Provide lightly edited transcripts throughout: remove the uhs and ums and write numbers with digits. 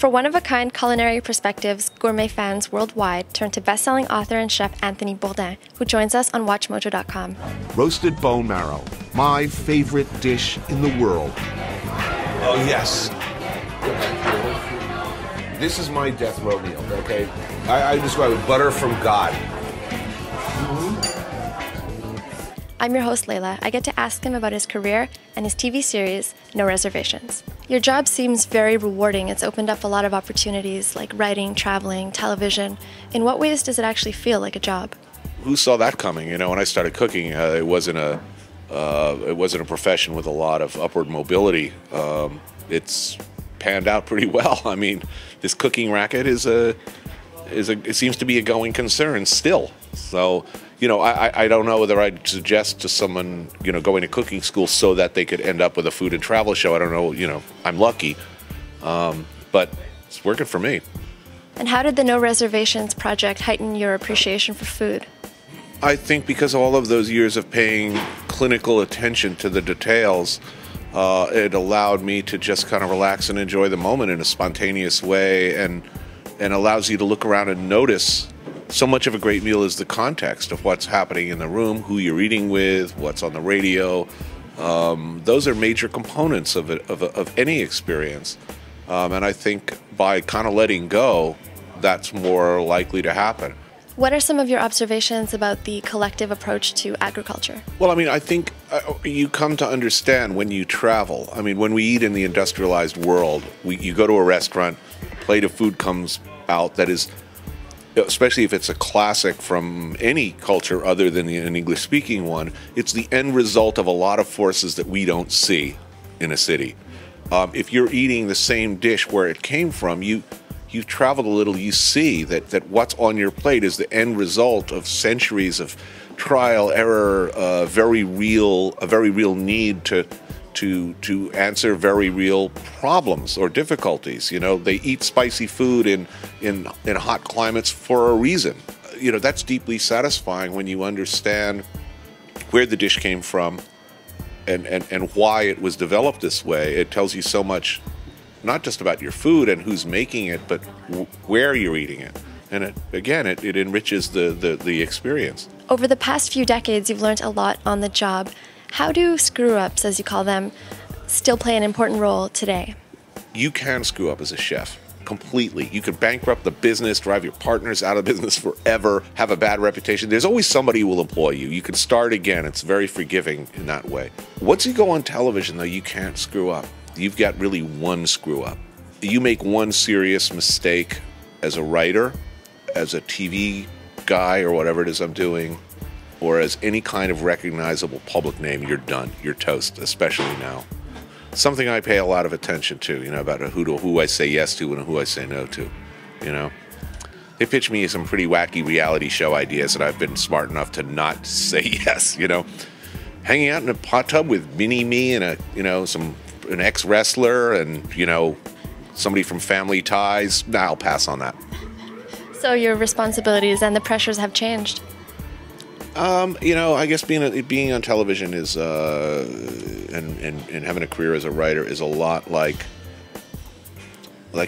For one-of-a-kind culinary perspectives, gourmet fans worldwide turn to best-selling author and chef Anthony Bourdain, who joins us on WatchMojo.com. Roasted bone marrow, my favorite dish in the world. Oh, yes. This is my death row meal, okay? I describe it, butter from God. I'm your host, Layla. I get to ask him about his career and his TV series, No Reservations. Your job seems very rewarding. It's opened up a lot of opportunities like writing, traveling, television. In what ways does it actually feel like a job? Who saw that coming? You know, when I started cooking, it wasn't a profession with a lot of upward mobility. It's panned out pretty well. I mean, this cooking racket it seems to be a going concern still. So, you know, I don't know whether I'd suggest to someone, you know, going to cooking school so that they could end up with a food and travel show. I don't know, you know, I'm lucky, but it's working for me. And how did the No Reservations project heighten your appreciation for food? I think because all of those years of paying clinical attention to the details, it allowed me to just kind of relax and enjoy the moment in a spontaneous way, and allows you to look around and notice. So much of a great meal is the context of what's happening in the room, who you're eating with, what's on the radio. Those are major components of any experience. And I think by kind of letting go, that's more likely to happen. What are some of your observations about the collective approach to agriculture? Well, I mean, I think you come to understand when you travel. I mean, when we eat in the industrialized world, you go to a restaurant, a plate of food comes out that is, especially if it's a classic from any culture other than an English-speaking one, it's the end result of a lot of forces that we don't see in a city. If you're eating the same dish where it came from, you've traveled a little, you see that what's on your plate is the end result of centuries of trial, error, a very real need to answer very real problems or difficulties. You know, they eat spicy food in hot climates for a reason. You know, that's deeply satisfying when you understand where the dish came from and why it was developed this way. It tells you so much, not just about your food and who's making it, but where you're eating it. And it enriches the experience. Over the past few decades, you've learned a lot on the job. How do screw-ups, as you call them, still play an important role today? You can screw up as a chef, completely. You could bankrupt the business, drive your partners out of business forever, have a bad reputation. There's always somebody who will employ you. You can start again. It's very forgiving in that way. Once you go on television, though, you can't screw up. You've got really one screw-up. You make one serious mistake as a writer, as a TV guy or whatever it is I'm doing, or as any kind of recognizable public name, you're done. You're toast, especially now. Something I pay a lot of attention to, you know, about who I say yes to and who I say no to, you know. They pitch me some pretty wacky reality show ideas and I've been smart enough to not say yes, you know. Hanging out in a hot tub with mini-me and an ex-wrestler and, you know, somebody from Family Ties, nah, I'll pass on that. So your responsibilities and the pressures have changed? You know, I guess being on television is, and having a career as a writer is a lot like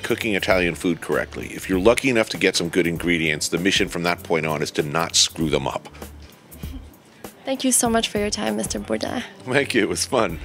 cooking Italian food correctly. If you're lucky enough to get some good ingredients, the mission from that point on is to not screw them up. Thank you so much for your time, Mr. Bourdain. Thank you. It was fun.